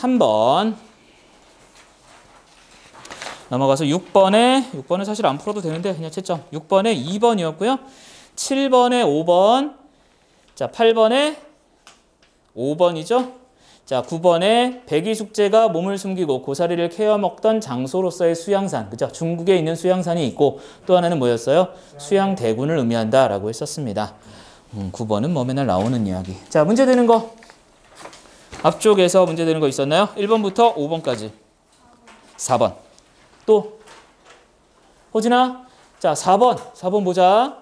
3번. 넘어가서 6번은 사실 안 풀어도 되는데 그냥 채점. 6번에 2번이었고요. 7번에 5번. 자, 8번에 5번이죠. 자, 9번에 백이숙제가 몸을 숨기고 고사리를 캐어 먹던 장소로서의 수양산. 그죠? 중국에 있는 수양산이 있고 또 하나는 뭐였어요? 수양대군을 의미한다라고 했었습니다. 9번은 뭐 맨날 나오는 이야기. 자, 문제 되는 거. 앞쪽에서 문제 되는 거 있었나요? 1번부터 5번까지. 4번. 또 호진아. 자, 4번 보자.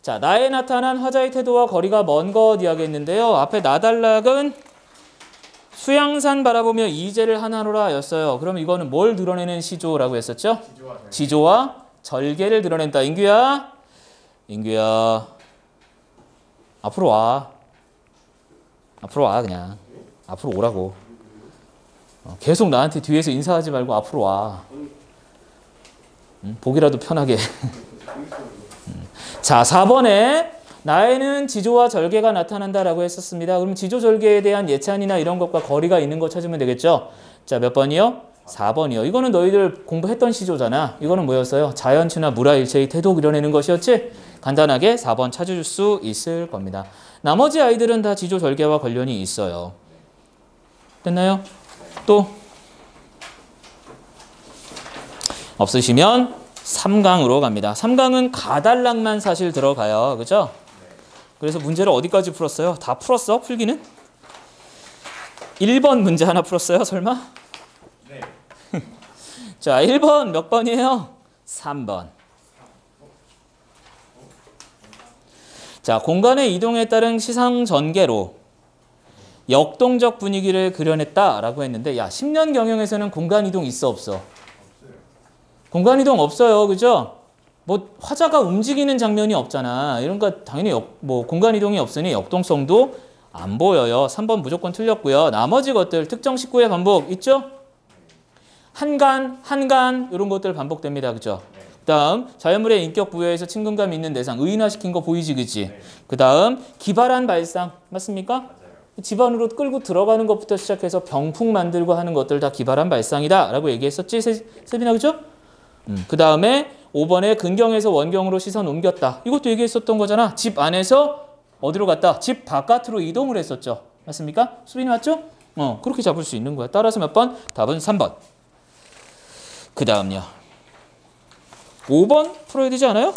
자, 나에 나타난 화자의 태도와 거리가 먼 것 이야기했는데요. 앞에 나달락은 수양산 바라보며 이제를 하나로라 였어요. 그럼 이거는 뭘 드러내는 시조라고 했었죠? 지조와 절개를 드러낸다. 인규야 앞으로 와 그냥. 앞으로 오라고. 계속 나한테 뒤에서 인사하지 말고 앞으로 와. 보기라도 편하게. 자, 4번에 나에는 지조와 절개가 나타난다라고 했었습니다. 그럼 지조 절개에 대한 예찬이나 이런 것과 거리가 있는 거 찾으면 되겠죠? 자, 몇 번이요? 4번이요. 이거는 너희들 공부했던 시조잖아. 이거는 뭐였어요? 자연추나 물화일체의 태도 그려내는 것이었지? 간단하게 4번 찾아줄 수 있을 겁니다. 나머지 아이들은 다 지조 절개와 관련이 있어요. 됐나요? 또 없으시면 3강으로 갑니다. 3강은 가달락만 사실 들어가요. 그죠? 그래서 문제를 어디까지 풀었어요? 다 풀었어? 풀기는? 1번 문제 하나 풀었어요? 설마? 네. 자, 1번 몇 번이에요? 3번. 자, 공간의 이동에 따른 시상 전개로 역동적 분위기를 그려냈다라고 했는데, 야, 10년 경영에서는 공간 이동 있어 없어? 공간 이동 없어요. 그죠? 뭐 화자가 움직이는 장면이 없잖아. 이런 거 당연히 뭐 공간 이동이 없으니 역동성도 안 보여요. 3번 무조건 틀렸고요. 나머지 것들 특정 식구의 반복 있죠? 한간 이런 것들 반복됩니다. 그죠? 그다음 자연물의 인격 부여에서 친근감 있는 대상 의인화시킨 거 보이지, 그치? 그다음 기발한 발상 맞습니까? 집안으로 끌고 들어가는 것부터 시작해서 병풍 만들고 하는 것들 다 기발한 발상이다라고 얘기했었지, 세빈아, 그죠? 그 다음에 5번에 근경에서 원경으로 시선 옮겼다. 이것도 얘기했었던 거잖아. 집 안에서 어디로 갔다? 집 바깥으로 이동을 했었죠. 맞습니까? 수빈이 맞죠? 그렇게 잡을 수 있는 거야. 따라서 몇 번? 답은 3번. 그 다음요. 5번 풀어야 되지 않아요?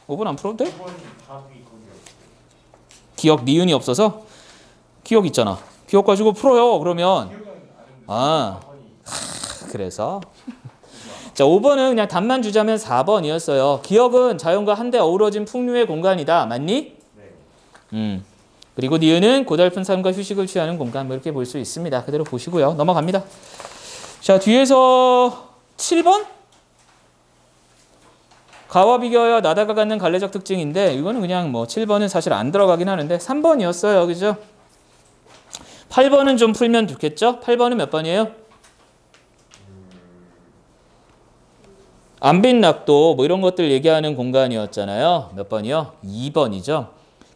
5번 안 풀어도 돼? 5번 답이 거기 기억 니은이 없어서? 기억 있잖아. 기억 가지고 풀어요. 그러면. 그래서. 자, 5번은 그냥 답만 주자면 4번이었어요. 기억은 자연과 한데 어우러진 풍류의 공간이다. 맞니? 네. 그리고 니은은 고달픈 삶과 휴식을 취하는 공간. 뭐 이렇게 볼 수 있습니다. 그대로 보시고요. 넘어갑니다. 자, 뒤에서 7번? 가와 비교하여 나다가 갖는 갈래적 특징인데 이거는 그냥 뭐 7번은 사실 안 들어가긴 하는데 3번이었어요. 그죠? 8번은 좀 풀면 좋겠죠? 8번은 몇 번이에요? 안빈낙도 뭐 이런 것들 얘기하는 공간이었잖아요. 몇 번이요? 2번이죠.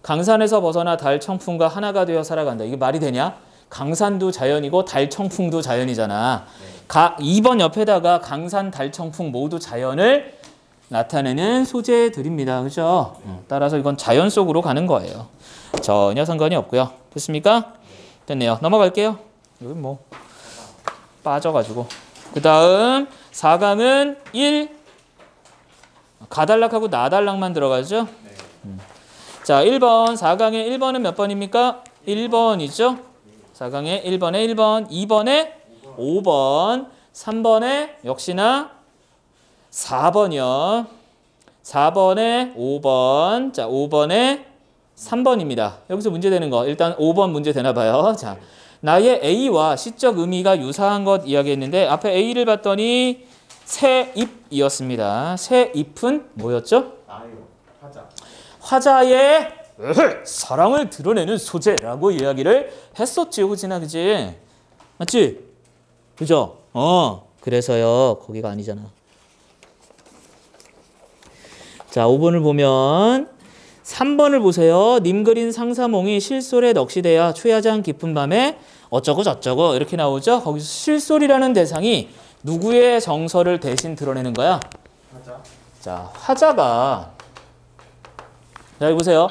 강산에서 벗어나 달 청풍과 하나가 되어 살아간다. 이게 말이 되냐? 강산도 자연이고 달 청풍도 자연이잖아. 2번 옆에다가 강산, 달 청풍 모두 자연을 나타내는 소재들입니다. 그죠? 따라서 이건 자연 속으로 가는 거예요. 전혀 상관이 없고요. 됐습니까? 됐네요. 넘어갈게요. 여기 뭐 빠져가지고. 그 다음 4강은 1 가달락하고 나달락만 들어가죠. 자, 1번 4강의 1번은 몇 번입니까? 1번이죠. 4강의 1번에 1번, 2번에 5번, 3번에 역시나 4번이요. 4번에 5번, 자 5번에 3번입니다. 여기서 문제 되는 거 일단 5번 문제 되나 봐요. 자, 나의 A와 시적 의미가 유사한 것 이야기했는데 앞에 A를 봤더니 새 잎이었습니다. 새 잎은 뭐였죠? 나요. 화자. 화자의 사랑을 드러내는 소재라고 이야기를 했었지, 호진아, 그지? 맞지? 그죠? 그래서요. 거기가 아니잖아. 자, 5번을 보면 3번을 보세요. 님 그린 상사몽이 실솔에 넋이 되어 초야장 깊은 밤에 어쩌고 저쩌고 이렇게 나오죠. 거기서 실솔이라는 대상이 누구의 정서를 대신 드러내는 거야? 화자. 자, 화자가 자, 여기 보세요.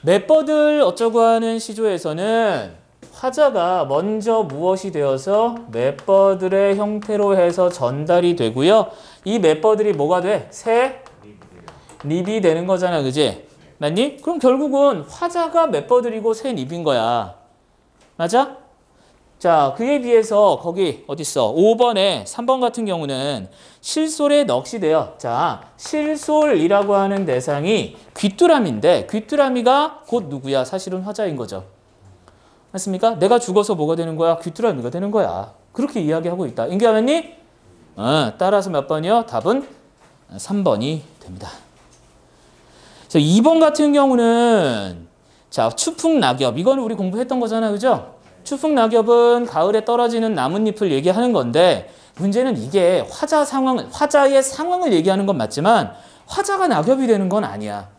맷버들 어쩌고 하는 시조에서는 화자가 먼저 무엇이 되어서 맷버들의 형태로 해서 전달이 되고요. 이 맷버들이 뭐가 돼? 새 립이 되는 거잖아. 그지? 맞니? 그럼 결국은 화자가 맷버들이고 새 립인 거야. 맞아? 자, 그에 비해서 거기 어딨어? 5번에 3번 같은 경우는 실솔에 넋이 돼요. 자, 실솔이라고 하는 대상이 귀뚜라미인데 귀뚜라미가 곧 누구야? 사실은 화자인 거죠. 맞습니까? 내가 죽어서 뭐가 되는 거야? 귀뚜라미가 되는 거야. 그렇게 이야기하고 있다. 인기하면니? 따라서 몇 번이요? 답은 3번이 됩니다. 자, 2번 같은 경우는 자, 추풍낙엽. 이거는 우리 공부했던 거잖아. 그죠? 추풍낙엽은 가을에 떨어지는 나뭇잎을 얘기하는 건데 문제는 이게 화자의 상황을 얘기하는 건 맞지만 화자가 낙엽이 되는 건 아니야.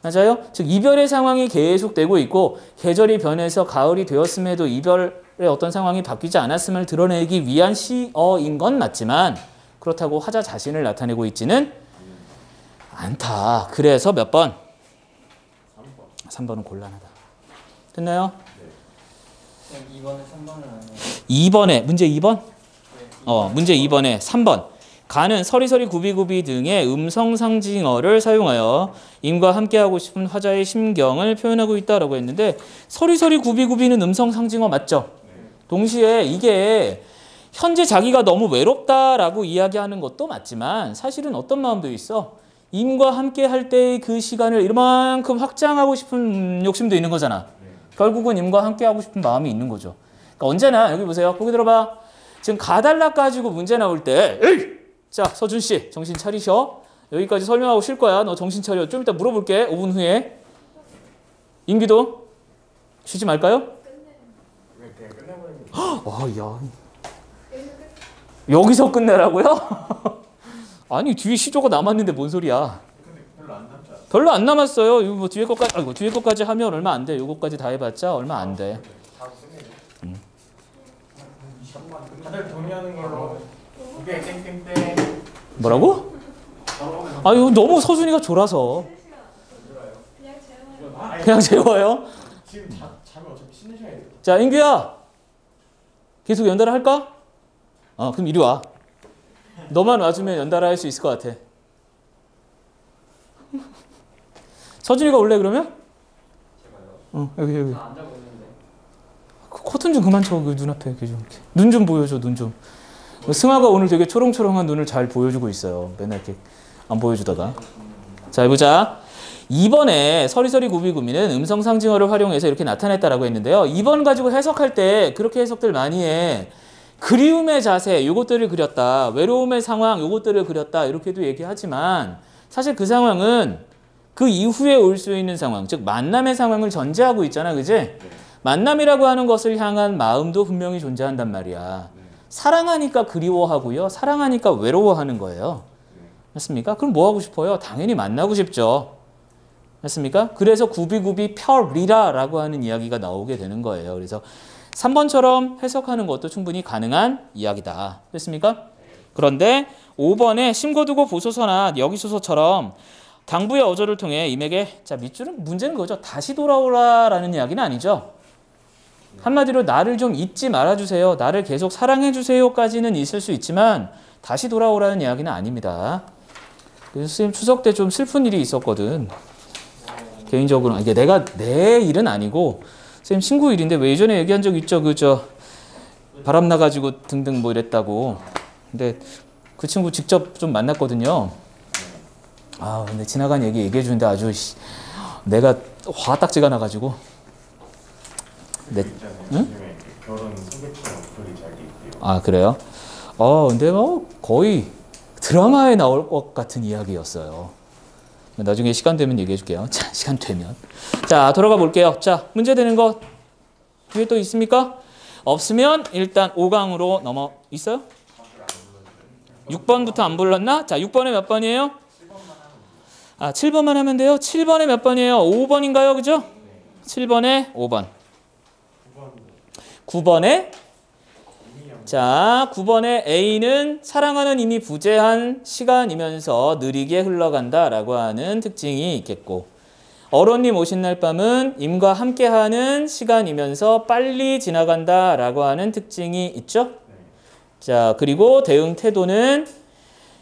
맞아요? 즉 이별의 상황이 계속되고 있고 계절이 변해서 가을이 되었음에도 이별의 어떤 상황이 바뀌지 않았음을 드러내기 위한 시어인 건 맞지만 그렇다고 화자 자신을 나타내고 있지는 않다. 그래서 몇 번? 3번은 곤란하다. 됐나요? 그냥 2번에 3번을 안 해요. 2번에 문제 2번? 네. 문제 2번에 3번. 가는 서리서리 구비구비 등의 음성 상징어를 사용하여 임과 함께하고 싶은 화자의 심경을 표현하고 있다라고 했는데 서리서리 구비구비는 음성 상징어 맞죠? 동시에 이게 현재 자기가 너무 외롭다라고 이야기하는 것도 맞지만 사실은 어떤 마음도 있어. 임과 함께 할 때의 그 시간을 이만큼 확장하고 싶은 욕심도 있는 거잖아. 결국은 임과 함께 하고 싶은 마음이 있는 거죠. 그러니까 언제나 여기 보세요. 거기 들어봐. 지금 가달라 가지고 문제 나올 때 자, 서준 씨 정신 차리셔. 여기까지 설명하고 쉴 거야. 너 정신 차려. 좀 이따 물어볼게. 5분 후에. 인기도 쉬지 말까요? 그냥 끝내버리면. 야. 여기서 끝내라고요? 아니 뒤에 시조가 남았는데 뭔 소리야? 근데 별로 안 남지 않아? 별로 안 남았어요. 이거 뭐 뒤에 것까지 뒤에 것까지 하면 얼마 안 돼. 요거까지 다 해봤자 얼마 안 돼. 다 끝내네. 20만 다들 동의하는 걸로. 이게 땡땡땡. 뭐라고? 아 이거 너무 서준이가 졸아서 그냥 재워요. 지금 자면 어차피 쉬는 시간이 돼. 자 인규야 계속 연달아 할까? 그럼 이리 와. 너만 와주면 연달아 할 수 있을 것 같아. 서준이가 올래 그러면? 제가요? 여기. 다 안 자고 있는데. 커튼 좀 그만 쳐. 그 눈앞에 눈 좀 보여줘. 눈 좀. 승아가 오늘 되게 초롱초롱한 눈을 잘 보여주고 있어요. 맨날 이렇게 안 보여주다가. 자 해보자. 2번에 서리서리 구비구미는 음성 상징어를 활용해서 이렇게 나타냈다라고 했는데요. 2번 가지고 해석할 때 그렇게 해석들 많이 해. 그리움의 자세 요것들을 그렸다. 외로움의 상황 요것들을 그렸다. 이렇게도 얘기하지만 사실 그 상황은 그 이후에 올 수 있는 상황, 즉 만남의 상황을 전제하고 있잖아. 그지? 만남이라고 하는 것을 향한 마음도 분명히 존재한단 말이야. 사랑하니까 그리워하고요. 사랑하니까 외로워하는 거예요. 맞습니까? 그럼 뭐 하고 싶어요? 당연히 만나고 싶죠. 맞습니까? 그래서 구비구비 펴리라라고 하는 이야기가 나오게 되는 거예요. 그래서 3번처럼 해석하는 것도 충분히 가능한 이야기다. 됐습니까? 그런데 5번에 심거두고 보소서나 여기소서처럼 당부의 어조를 통해 임에게 자 밑줄은 문제는 그거죠. 다시 돌아오라라는 이야기는 아니죠. 한마디로 나를 좀 잊지 말아주세요. 나를 계속 사랑해주세요까지는 있을 수 있지만 다시 돌아오라는 이야기는 아닙니다. 그래서 선생님 추석 때 좀 슬픈 일이 있었거든. 개인적으로 이게 내 일은 아니고 선생님 친구 일인데 왜 예전에 얘기한 적 있죠. 그저 바람 나가지고 등등 뭐 이랬다고. 근데 그 친구 직접 좀 만났거든요. 근데 지나간 얘기 얘기해 주는데 아주 내가 화딱지가 나가지고. 네. 응? 결혼 소개팅 어플이 잘 돼 있대요. 그래요? 근데 거의 드라마에 나올 것 같은 이야기였어요. 나중에 시간 되면 얘기해 줄게요. 자, 시간 되면. 자, 돌아가 볼게요. 자, 문제 되는 거 뒤에 또 있습니까? 없으면 일단 5강으로 넘어 있어요? 6번부터 안 불렀나? 자, 6번에 몇 번이에요? 7번만 하면 돼요. 7번에 몇 번이에요? 5번인가요? 그죠? 7번에 5번. 9번에 자, 9번에 A는 사랑하는 이미 부재한 시간이면서 느리게 흘러간다라고 하는 특징이 있겠고 어론님 오신 날 밤은 임과 함께하는 시간이면서 빨리 지나간다라고 하는 특징이 있죠. 자, 그리고 대응 태도는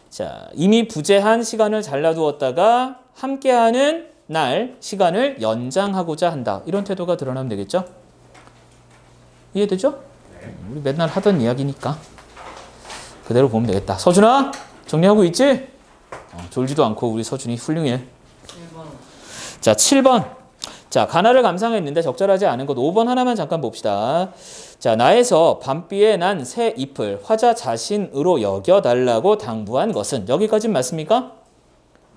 자, 이미 부재한 시간을 잘라두었다가 함께하는 날 시간을 연장하고자 한다. 이런 태도가 드러나면 되겠죠? 이해되죠? 우리 맨날 하던 이야기니까 그대로 보면 되겠다. 서준아 정리하고 있지? 졸지도 않고 우리 서준이 훌륭해. 7번. 자 7번 자 가나를 감상했는데 적절하지 않은 것 5번 하나만 잠깐 봅시다. 자 나에서 밤비에 난 새 잎을 화자 자신으로 여겨달라고 당부한 것은 여기까진 맞습니까?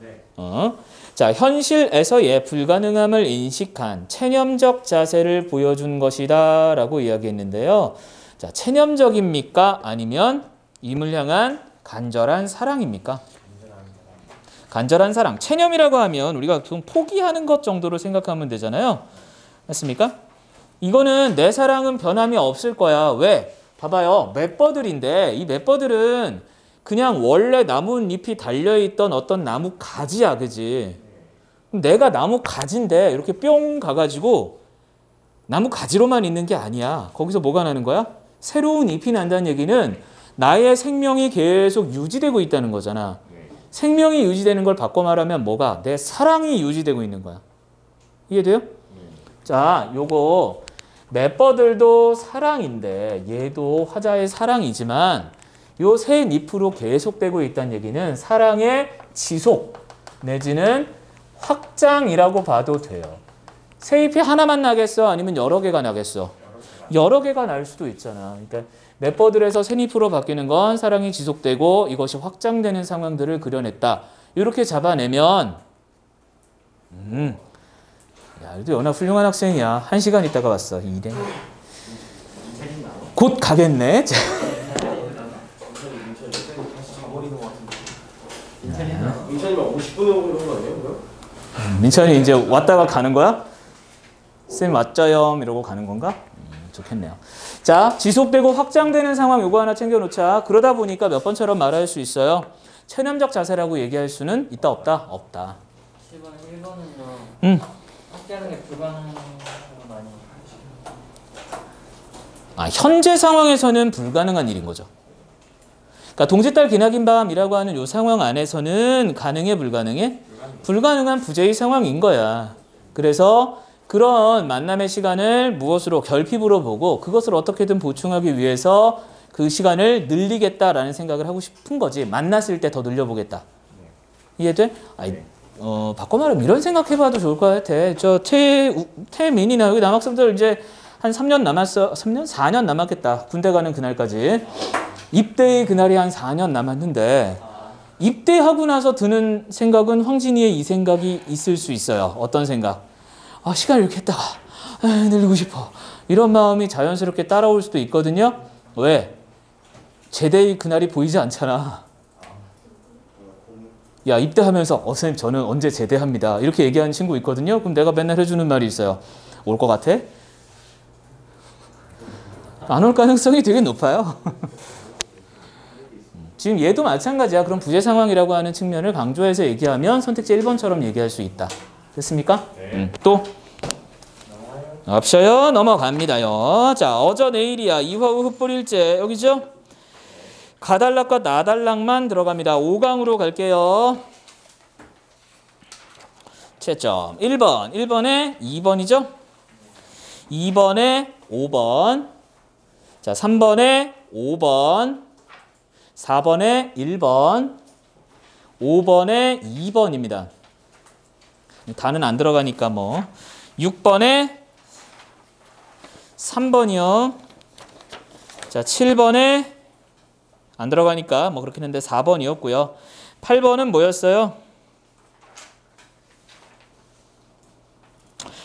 네. 자 현실에서의 불가능함을 인식한 체념적 자세를 보여준 것이다 라고 이야기했는데요. 자 체념적입니까? 아니면 임을 향한 간절한 사랑입니까? 간절한 사랑. 체념이라고 하면 우리가 좀 포기하는 것 정도로 생각하면 되잖아요. 맞습니까? 이거는 내 사랑은 변함이 없을 거야. 왜? 봐봐요. 맷버들인데 이 맷버들은 그냥 원래 나뭇잎이 달려있던 어떤 나무 가지야. 그지? 내가 나무 가지인데 이렇게 뿅 가가지고 나무 가지로만 있는 게 아니야. 거기서 뭐가 나는 거야? 새로운 잎이 난다는 얘기는 나의 생명이 계속 유지되고 있다는 거잖아. 생명이 유지되는 걸 바꿔 말하면 뭐가? 내 사랑이 유지되고 있는 거야. 이해돼요? 자, 요거 맷버들도 사랑인데 얘도 화자의 사랑이지만 요 새 잎으로 계속되고 있다는 얘기는 사랑의 지속 내지는 확장이라고 봐도 돼요. 새 잎이 하나만 나겠어? 아니면 여러 개가 나겠어? 여러 개가 날 수도 있잖아. 그러니까 맷버들에서 새 잎으로 바뀌는 건 사랑이 지속되고 이것이 확장되는 상황들을 그려냈다. 이렇게 잡아내면 야, 그래도 연아 훌륭한 학생이야. 1시간 있다가 왔어. 이래. 곧 가겠네. 민찬이만 50분에 오고 이런 거 아니에요? 민찬이 이제 왔다가 가는 거야? 쌤 왔죠요 이러고 가는 건가? 좋겠네요. 자, 지속되고 확장되는 상황 요거 하나 챙겨놓자. 그러다 보니까 몇 번처럼 말할 수 있어요. 체념적 자세라고 얘기할 수는 있다 없다? 없다. 7번 1번은요. 응. 함께하는 게 불가능한 건 아니에요. 아, 현재 상황에서는 불가능한 일인 거죠. 그러니까 동짓달 기나긴 밤이라고 하는 요 상황 안에서는 가능해 불가능해? 불가능한 부재의 상황인 거야. 그래서 그런 만남의 시간을 무엇으로 결핍으로 보고 그것을 어떻게든 보충하기 위해서 그 시간을 늘리겠다라는 생각을 하고 싶은 거지. 만났을 때 더 늘려보겠다. 이해돼? 아니, 바꿔 말하면 이런 생각해봐도 좋을 것 같아. 저 태민이나 여기 남학생들 이제 한 3년 남았어. 3년? 4년 남았겠다. 군대 가는 그날까지. 입대의 그날이 한 4년 남았는데 입대하고 나서 드는 생각은 황진이의 이 생각이 있을 수 있어요. 어떤 생각? 아, 시간을 이렇게 했다가 늘리고 싶어. 이런 마음이 자연스럽게 따라올 수도 있거든요. 왜? 제대의 그날이 보이지 않잖아. 야, 입대하면서 선생님 저는 언제 제대합니다. 이렇게 얘기하는 친구 있거든요. 그럼 내가 맨날 해주는 말이 있어요. 올 것 같아? 안 올 가능성이 되게 높아요. 지금 얘도 마찬가지야. 그럼 부재 상황이라고 하는 측면을 강조해서 얘기하면 선택지 1번처럼 얘기할 수 있다. 됐습니까? 네. 또 없어요. 넘어갑니다요. 자, 어저 내일이야. 이화우 흩뿌릴제 여기죠? 가달락과 나달락만 들어갑니다. 5강으로 갈게요. 채점 1번. 1번에 2번이죠? 2번에 5번. 자, 3번에 5번. 4번에 1번. 5번에 2번입니다. 다는 안 들어가니까 뭐. 6번에 3번이요. 자, 7번에 안 들어가니까 뭐 그렇긴 한데 4번이었고요. 8번은 뭐였어요?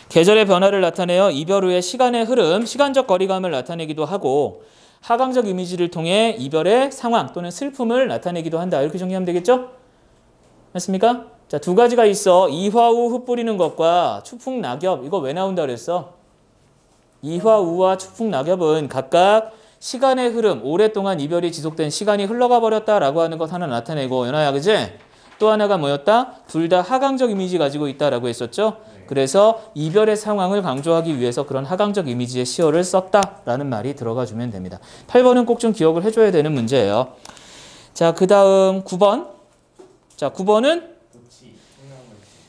계절의 변화를 나타내어 이별 후의 시간의 흐름, 시간적 거리감을 나타내기도 하고 하강적 이미지를 통해 이별의 상황 또는 슬픔을 나타내기도 한다. 이렇게 정리하면 되겠죠? 맞습니까? 자, 두 가지가 있어. 이화우 흩뿌리는 것과 추풍 낙엽. 이거 왜 나온다 그랬어? 이화, 우화, 축풍, 낙엽은 각각 시간의 흐름, 오랫동안 이별이 지속된 시간이 흘러가 버렸다라고 하는 것 하나 나타내고 연아야 그지? 또 하나가 뭐였다? 둘 다 하강적 이미지 가지고 있다라고 했었죠. 그래서 이별의 상황을 강조하기 위해서 그런 하강적 이미지의 시어를 썼다라는 말이 들어가 주면 됩니다. 8번은 꼭 좀 기억을 해줘야 되는 문제예요. 자, 그 다음 9번. 자, 9번은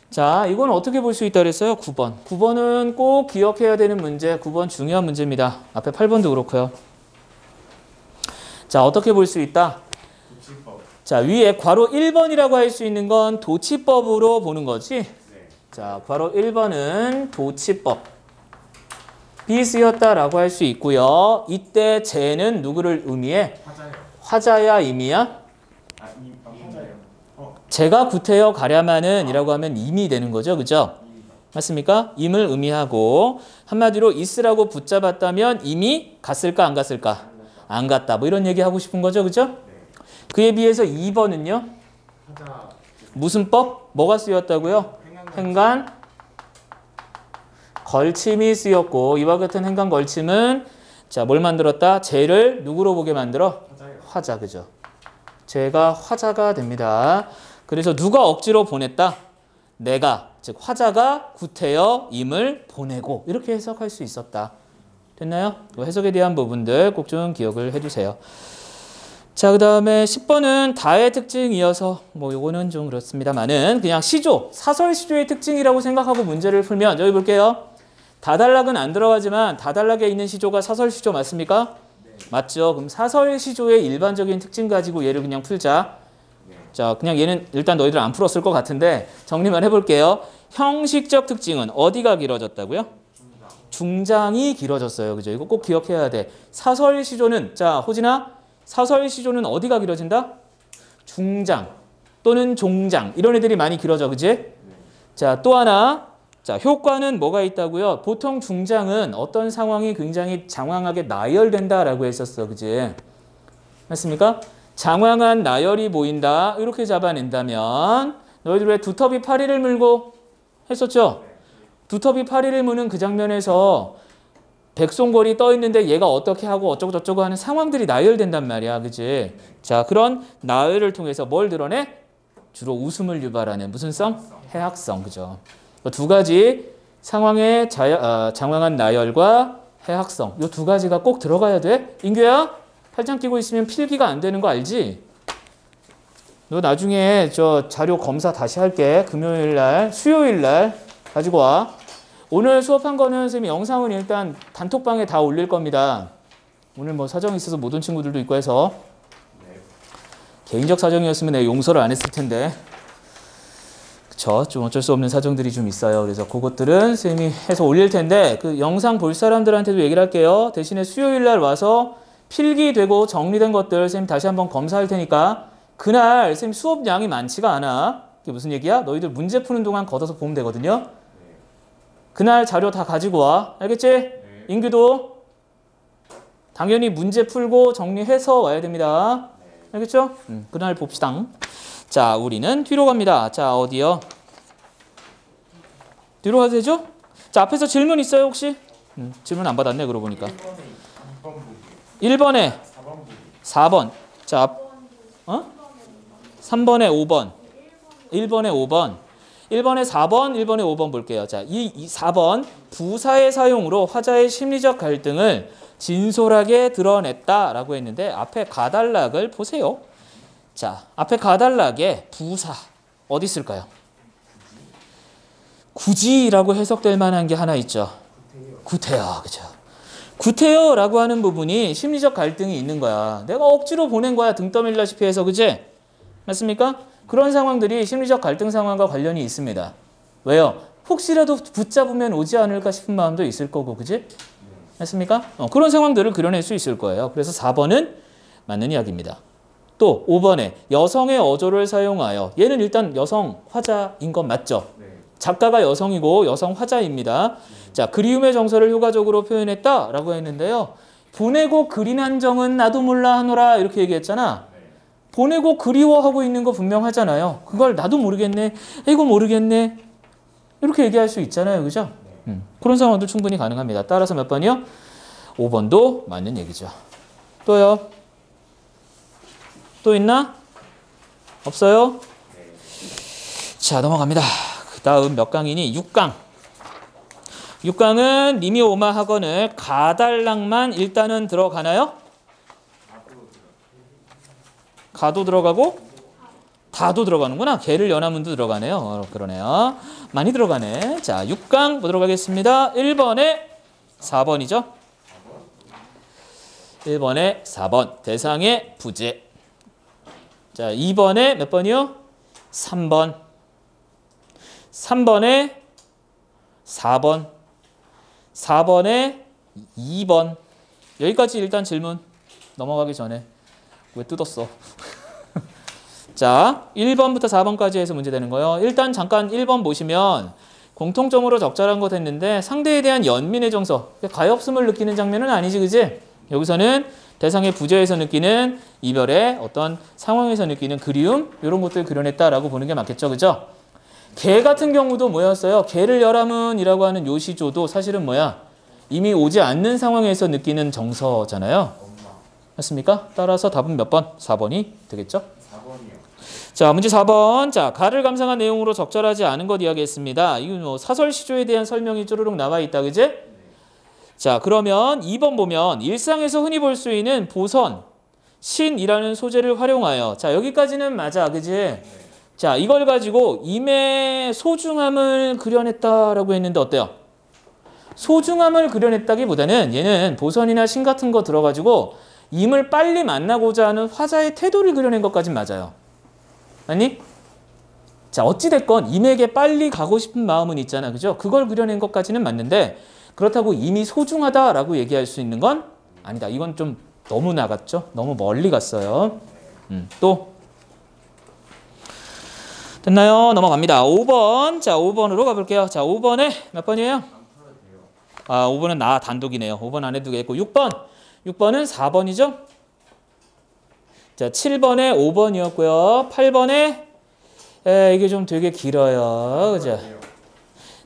자, 이건 어떻게 볼 수 있다 그랬어요? 9번. 9번은 꼭 기억해야 되는 문제. 9번 중요한 문제입니다. 앞에 8번도 그렇고요. 자, 어떻게 볼 수 있다? 도치법. 자, 위에 괄호 1번이라고 할 수 있는 건 도치법으로 보는 거지. 네. 자, 괄호 1번은 도치법. 비 쓰였다라고 할 수 있고요. 이때 쟤는 누구를 의미해? 화자요. 화자야, 임이야? 화자요. 제가 구태여 가랴마는 이라고 하면 임이 되는 거죠. 그죠? 맞습니까? 임을 의미하고 한마디로 있으라고 붙잡았다면 임이 갔을까 안 갔을까? 안 갔다. 뭐 이런 얘기 하고 싶은 거죠. 그죠? 네. 그에 비해서 2번은요. 화자. 무슨 법? 뭐가 쓰였다고요? 행간 걸침이 쓰였고 이와 같은 행간 걸침은 자, 뭘 만들었다? 쟤를 누구로 보게 만들어? 화자요. 화자. 그죠? 쟤가 화자가 됩니다. 그래서 누가 억지로 보냈다? 내가, 즉 화자가 구태여 임을 보내고 이렇게 해석할 수 있었다. 됐나요? 해석에 대한 부분들 꼭 좀 기억을 해주세요. 자, 그 다음에 10번은 다의 특징이어서 뭐 요거는 좀 그렇습니다만은 그냥 시조, 사설 시조의 특징이라고 생각하고 문제를 풀면 여기 볼게요. 다단락은 안 들어가지만 다단락에 있는 시조가 사설 시조 맞습니까? 네. 맞죠? 그럼 사설 시조의 일반적인 특징 가지고 얘를 그냥 풀자. 네. 자, 그냥 얘는 일단 너희들 안 풀었을 것 같은데 정리만 해볼게요. 형식적 특징은 어디가 길어졌다고요? 중장이 길어졌어요. 그죠? 이거 꼭 기억해야 돼. 사설 시조는 자, 호진아, 사설 시조는 어디가 길어진다? 중장 또는 종장 이런 애들이 많이 길어져. 그지? 네. 자, 또 하나. 자, 효과는 뭐가 있다고요? 보통 중장은 어떤 상황이 굉장히 장황하게 나열된다라고 했었어. 그지? 맞습니까? 장황한 나열이 보인다. 이렇게 잡아낸다면 너희들 왜 두터비 파리를 물고 했었죠? 두터비 파리를 무는 그 장면에서 백송골이 떠 있는데 얘가 어떻게 하고 어쩌고 저쩌고 하는 상황들이 나열된단 말이야. 그지? 자, 그런 나열을 통해서 뭘 드러내? 주로 웃음을 유발하는 무슨 성? 해학성. 그죠? 두 가지 상황의 장황한 나열과 해학성. 이 두 가지가 꼭 들어가야 돼. 인규야, 팔짱 끼고 있으면 필기가 안 되는 거 알지? 너 나중에 저 자료 검사 다시 할게. 금요일 날, 수요일 날 가지고 와. 오늘 수업한 거는 선생님이 영상은 일단 단톡방에 다 올릴 겁니다. 오늘 뭐 사정이 있어서 못 온 친구들도 있고 해서 네. 개인적 사정이었으면 내가 용서를 안 했을 텐데 그쵸? 좀 어쩔 수 없는 사정들이 좀 있어요. 그래서 그것들은 선생님이 해서 올릴 텐데 그 영상 볼 사람들한테도 얘기를 할게요. 대신에 수요일 날 와서 필기되고 정리된 것들 선생님 다시 한번 검사할 테니까 그날 선생님 수업량이 많지가 않아. 그게 무슨 얘기야? 너희들 문제 푸는 동안 걷어서 보면 되거든요. 그날 자료 다 가지고 와. 알겠지? 네. 인규도 당연히 문제 풀고 정리해서 와야 됩니다. 알겠죠? 그날 봅시다. 자, 우리는 뒤로 갑니다. 자, 어디요? 뒤로 가도 되죠? 자, 앞에서 질문 있어요, 혹시? 질문 안 받았네, 그러고 보니까. 1번에 2번 보기. 1번에 4번 보기. 4번. 자, 3번에 5번. 1번에 5번. 1번에 4번, 1번에 5번 볼게요. 자, 이 4번 부사의 사용으로 화자의 심리적 갈등을 진솔하게 드러냈다라고 했는데 앞에 가달락을 보세요. 자, 앞에 가달락에 부사 어디 있을까요? 굳이라고 해석될 만한 게 하나 있죠. 구태여. 그죠? 구태여라고 하는 부분이 심리적 갈등이 있는 거야. 내가 억지로 보낸 거야. 등 떠밀다시피 해서. 그지? 맞습니까? 그런 상황들이 심리적 갈등 상황과 관련이 있습니다. 왜요? 혹시라도 붙잡으면 오지 않을까 싶은 마음도 있을 거고, 그지? 맞습니까? 그런 상황들을 그려낼 수 있을 거예요. 그래서 4번은 맞는 이야기입니다. 또 5번에 여성의 어조를 사용하여 얘는 일단 여성 화자인 건 맞죠? 네. 작가가 여성이고 여성 화자입니다. 자, 그리움의 정서를 효과적으로 표현했다라고 했는데요. 보내고 그리난 정은 나도 몰라 하노라 이렇게 얘기했잖아. 보내고 그리워하고 있는 거 분명하잖아요. 그걸 나도 모르겠네. 이거 모르겠네. 이렇게 얘기할 수 있잖아요. 그죠? 그런 상황도 충분히 가능합니다. 따라서 몇 번이요? 5번도 맞는 얘기죠. 또요? 또 있나? 없어요? 자, 넘어갑니다. 그 다음 몇 강이니? 6강. 6강은 리미 오마 학원을 가달락만 일단은 들어가나요? 가도 들어가고 다도 들어가는구나. 개를 연화문도 들어가네요. 그러네요. 많이 들어가네. 자, 6강 보도록 하겠습니다. 1번에 4번이죠. 1번에 4번. 대상의 부재. 자, 2번에 몇 번이요? 3번. 3번에 4번. 4번에 2번. 여기까지 일단 질문 넘어가기 전에 왜 뜯었어? 자, 1번부터 4번까지 해서 문제 되는 거예요. 일단 잠깐 1번 보시면 공통점으로 적절한 거 됐는데 상대에 대한 연민의 정서, 가엾음을 느끼는 장면은 아니지, 그지? 여기서는 대상의 부재에서 느끼는 이별의 어떤 상황에서 느끼는 그리움, 이런 것들 그려냈다라고 보는 게 맞겠죠, 그죠? 개 같은 경우도 뭐였어요? 개를 열하문이라고 하는 요 시조도 사실은 뭐야? 이미 오지 않는 상황에서 느끼는 정서잖아요. 맞습니까? 따라서 답은 몇 번? 4번이 되겠죠? 4번이요. 자, 문제 4번. 자, 가를 감상한 내용으로 적절하지 않은 것 이야기했습니다. 이거 뭐 사설 시조에 대한 설명이 쭈루룩 나와 있다, 그지? 자, 그러면 2번 보면 일상에서 흔히 볼 수 있는 보선, 신이라는 소재를 활용하여. 자, 여기까지는 맞아, 그지? 자, 이걸 가지고 임의 소중함을 그려냈다라고 했는데 어때요? 소중함을 그려냈다기보다는 얘는 보선이나 신 같은 거 들어가지고 임을 빨리 만나고자 하는 화자의 태도를 그려낸 것까진 맞아요. 아니? 자, 어찌됐건 임에게 빨리 가고 싶은 마음은 있잖아. 그죠? 그걸 그려낸 것까지는 맞는데 그렇다고 임이 소중하다라고 얘기할 수 있는 건 아니다. 이건 좀 너무 나갔죠? 너무 멀리 갔어요. 또 됐나요? 넘어갑니다. 5번. 자, 5번으로 가볼게요. 자, 5번에 몇 번이에요? 아, 5번은 나 단독이네요. 5번 안 해도 되겠고 6번. 6번은 4번이죠? 자, 7번에 5번이었고요. 8번에 이게 좀 되게 길어요. 그죠?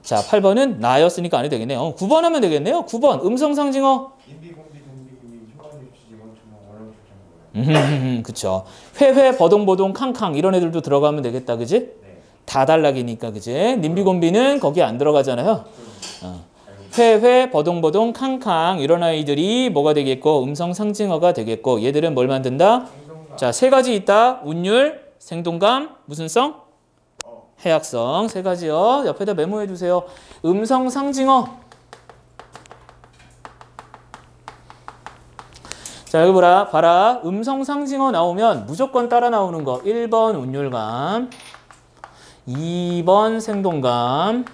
자, 8번은 나였으니까 안 해도 되겠네요. 9번 하면 되겠네요. 9번 음성 상징어. 인비 공비 동비 효과지 지원 원형 출장. 그쵸. 회회 버동보동 캉캉 이런 애들도 들어가면 되겠다. 그지? 네. 다 달락이니까. 그지? 님비곰비는 거기 안 들어가잖아요. 회회 버동보동 캉캉 이런 아이들이 뭐가 되겠고 음성 상징어가 되겠고 얘들은 뭘 만든다? 자, 세 가지 있다. 운율, 생동감, 무슨 성? 해악성. 세 가지요. 옆에다 메모해 두세요. 음성 상징어. 자, 여기 봐라. 음성 상징어 나오면 무조건 따라 나오는 거. 1번 운율감, 2번 생동감,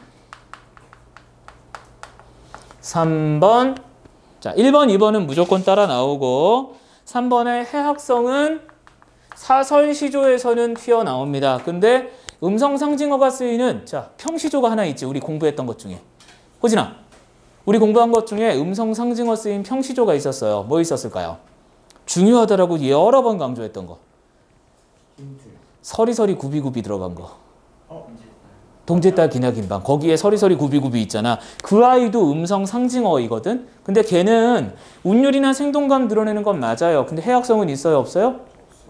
3번. 자, 1번, 2번은 무조건 따라 나오고 3번의 해학성은 사설시조에서는 튀어나옵니다. 근데 음성 상징어가 쓰이는 자, 평시조가 하나 있지. 우리 공부했던 것 중에. 호진아, 우리 공부한 것 중에 음성 상징어 쓰인 평시조가 있었어요. 뭐 있었을까요? 중요하다라고 여러 번 강조했던 거. 힌트. 서리서리 구비구비 들어간 거. 동제딸 기나긴방. 거기에 서리서리 구비구비 있잖아. 그 아이도 음성 상징어이거든. 근데 걔는 운율이나 생동감 드러내는 건 맞아요. 근데 해악성은 있어요, 없어요?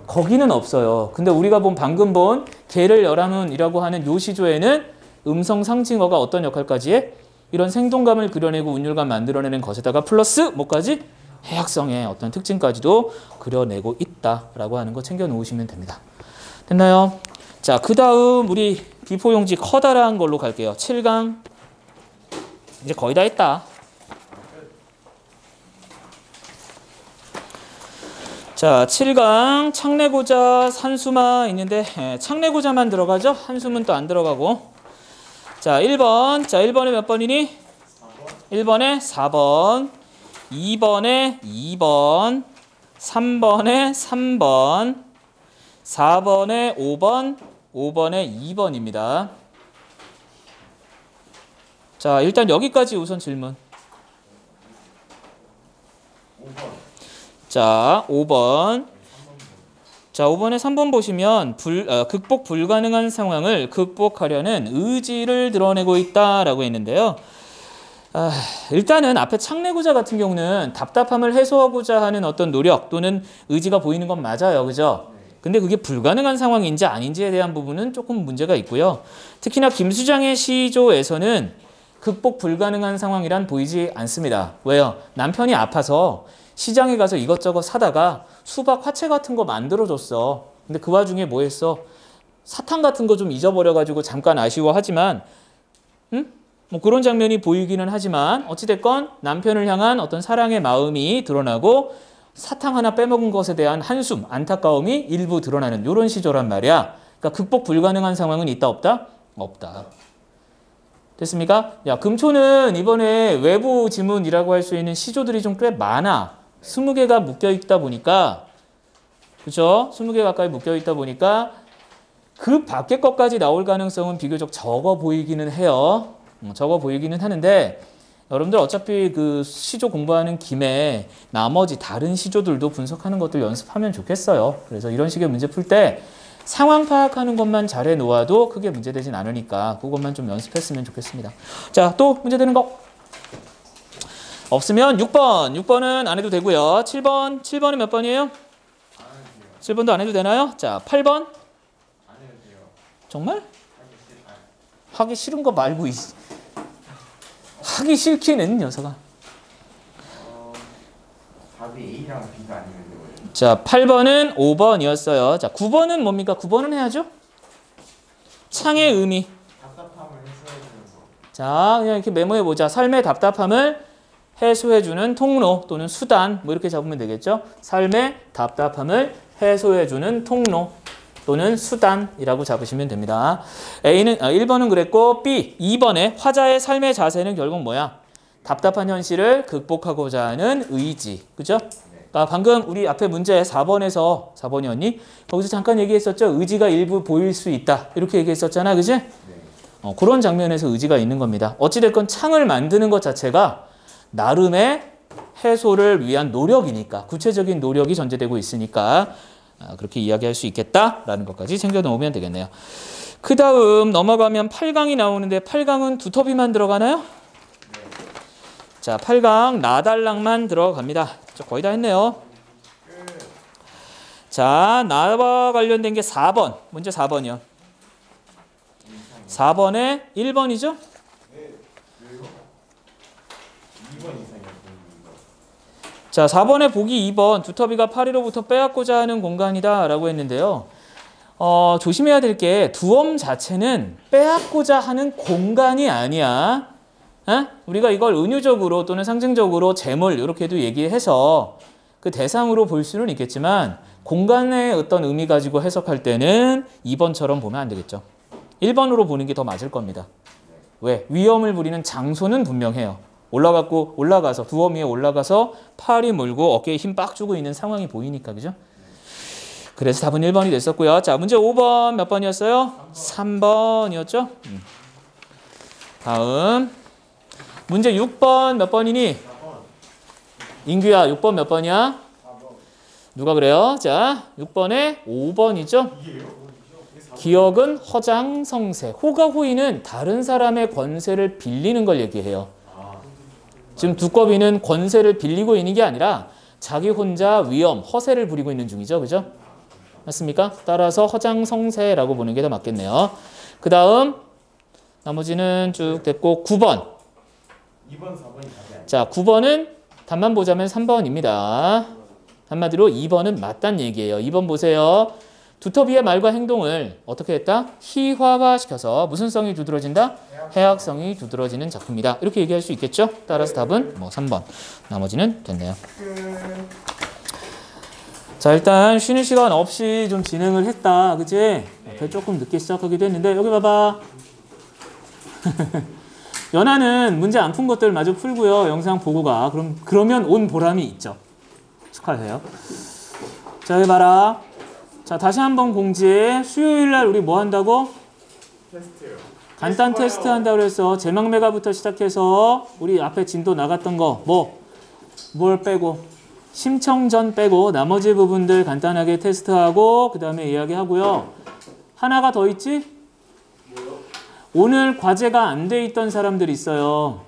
거기는 없어요. 근데 우리가 방금 본 개를 열하문이라고 하는 요 시조에는 음성 상징어가 어떤 역할까지 해? 이런 생동감을 그려내고 운율감 만들어내는 것에다가 플러스 뭐까지? 해악성의 어떤 특징까지도 그려내고 있다라고 하는 거 챙겨 놓으시면 됩니다. 됐나요? 자, 그 다음 우리 비포용지 커다란 걸로 갈게요. 7강. 이제 거의 다 했다. 자, 7강 창내고자 산수마 있는데 창내고자만 들어가죠? 한수문 또 안 들어가고. 자, 1번. 자, 1번에 몇 번이니? 1번에 4번. 2번에 2번. 3번에 3번. 4번에 5번. 5번에 2번입니다. 자, 일단 여기까지 우선 질문. 5번. 자, 5번. 자, 5번에 3번 보시면 극복 불가능한 상황을 극복하려는 의지를 드러내고 있다라고 했는데요. 일단은 앞에 창내구자 같은 경우는 답답함을 해소하고자 하는 어떤 노력 또는 의지가 보이는 건 맞아요. 그죠? 근데 그게 불가능한 상황인지 아닌지에 대한 부분은 조금 문제가 있고요. 특히나 김수장의 시조에서는 극복 불가능한 상황이란 보이지 않습니다. 왜요? 남편이 아파서 시장에 가서 이것저것 사다가 수박 화채 같은 거 만들어줬어. 근데 그 와중에 뭐 했어? 사탕 같은 거 좀 잊어버려가지고 잠깐 아쉬워하지만 뭐 그런 장면이 보이기는 하지만 어찌됐건 남편을 향한 어떤 사랑의 마음이 드러나고 사탕 하나 빼먹은 것에 대한 한숨, 안타까움이 일부 드러나는 이런 시조란 말이야. 그러니까 극복 불가능한 상황은 있다 없다? 없다. 됐습니까? 야, 금초는 이번에 외부 지문이라고 할 수 있는 시조들이 좀 꽤 많아. 20개가 묶여 있다 보니까 그죠? 20개 가까이 묶여 있다 보니까 그 밖의 것까지 나올 가능성은 비교적 적어 보이기는 해요. 적어 보이기는 하는데 여러분들 어차피 그 시조 공부하는 김에 나머지 다른 시조들도 분석하는 것들 연습하면 좋겠어요. 그래서 이런 식의 문제 풀 때 상황 파악하는 것만 잘해 놓아도 크게 문제되진 않으니까 그것만 좀 연습했으면 좋겠습니다. 자, 또 문제되는 거 없으면 6번. 6번은 안 해도 되고요. 7번. 7번은 몇 번이에요? 7번도 안 해도 되나요? 자, 8번. 정말? 하기 싫은 거 말고 하기 싫기는 녀석아. 답이 A랑 B가 아니면 되거든요. 자, 8번은 5번이었어요. 자, 9번은 뭡니까? 9번은 해야죠. 창의 의미. 답답함을 해소해주는 거. 자, 그냥 이렇게 메모해 보자. 삶의 답답함을 해소해주는 통로 또는 수단 뭐 이렇게 잡으면 되겠죠. 삶의 답답함을 해소해주는 통로 또는 수단이라고 잡으시면 됩니다. A는 1번은 그랬고 B 2번에 화자의 삶의 자세는 결국 뭐야? 답답한 현실을 극복하고자 하는 의지. 그죠? 그러니까 방금 우리 앞에 문제 4번이었니? 거기서 잠깐 얘기했었죠. 의지가 일부 보일 수 있다. 이렇게 얘기했었잖아. 그지? 그런 장면에서 의지가 있는 겁니다. 어찌됐건 창을 만드는 것 자체가 나름의 해소를 위한 노력이니까 구체적인 노력이 전제되고 있으니까 그렇게 이야기할 수 있겠다라는 것까지 챙겨놓으면 되겠네요. 그 다음 넘어가면 8강이 나오는데 8강은 두터비만 들어가나요? 자, 8강 나달랑만 들어갑니다. 거의 다 했네요. 자, 나와 관련된 게 4번. 문제 4번이요. 4번에 1번이죠? 2번 이상이요. 자, 4번에 보기 2번. 두터비가 파리로부터 빼앗고자 하는 공간이다 라고 했는데요. 조심해야 될 게 두엄 자체는 빼앗고자 하는 공간이 아니야. 우리가 이걸 은유적으로 또는 상징적으로 재물 이렇게도 얘기해서 그 대상으로 볼 수는 있겠지만 공간의 어떤 의미 가지고 해석할 때는 2번처럼 보면 안 되겠죠. 1번으로 보는 게 더 맞을 겁니다. 왜? 위험을 부리는 장소는 분명해요. 올라가서 두어미에 올라가서 팔이 물고 어깨에 힘 빡 주고 있는 상황이 보이니까 그죠? 그래서 답은 1번이 됐었고요. 자, 문제 5번 몇 번이었어요? 3번이었죠? 다음 문제 6번 몇 번이니? 인규야 6번 몇 번이야? 누가 그래요? 자, 6번에 5번이죠? 기억은 허장성세. 호가호의는 다른 사람의 권세를 빌리는 걸 얘기해요. 지금 두꺼비는 권세를 빌리고 있는 게 아니라 자기 혼자 위험, 허세를 부리고 있는 중이죠. 그죠? 맞습니까? 따라서 허장성세라고 보는 게 더 맞겠네요. 그 다음 나머지는 쭉 됐고 9번. 2번, 4번이 답이 아니에요. 자, 9번은 답만 보자면 3번입니다. 한마디로 2번은 맞단 얘기예요. 2번 보세요. 두터비의 말과 행동을 어떻게 했다? 희화화시켜서 무슨 성이 두드러진다? 해학성이 두드러지는 작품이다. 이렇게 얘기할 수 있겠죠? 따라서 답은 뭐 3번. 나머지는 됐네요. 자, 일단 쉬는 시간 없이 좀 진행을 했다. 그치? 앞에 조금 늦게 시작하기도 했는데 여기 봐봐. 연아는 문제 안 푼 것들 마저 풀고요. 영상 보고 가. 그러면 온 보람이 있죠. 축하해요. 자, 여기 봐라. 자, 다시 한번 공지. 수요일 날 우리 뭐 한다고? 테스트요. 간단 테스트 한다고 그래서 제막메가부터 시작해서 우리 앞에 진도 나갔던 거 뭘 빼고 심청전 빼고 나머지 부분들 간단하게 테스트하고 그 다음에 이야기하고요. 하나가 더 있지? 오늘 과제가 안 돼 있던 사람들 있어요.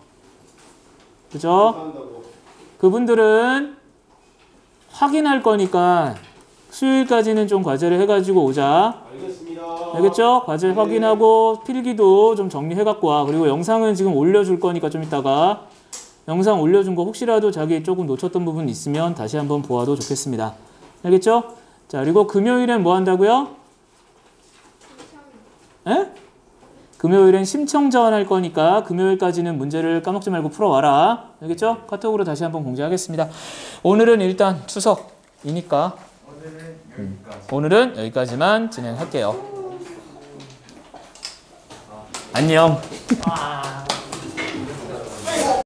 그죠? 그분들은 확인할 거니까 수요일까지는 좀 과제를 해가지고 오자. 알겠습니다. 알겠죠? 과제 확인하고 필기도 좀 정리해 갖고 와. 그리고 영상은 지금 올려줄 거니까 좀 이따가 영상 올려준 거 혹시라도 자기 조금 놓쳤던 부분 있으면 다시 한번 보아도 좋겠습니다. 알겠죠? 자, 그리고 금요일엔 뭐 한다고요? 에? 금요일엔 심청 자원할 거니까 금요일까지는 문제를 까먹지 말고 풀어와라. 알겠죠? 카톡으로 다시 한번 공지하겠습니다. 오늘은 일단 추석이니까 오늘은 여기까지만 진행할게요. 안녕.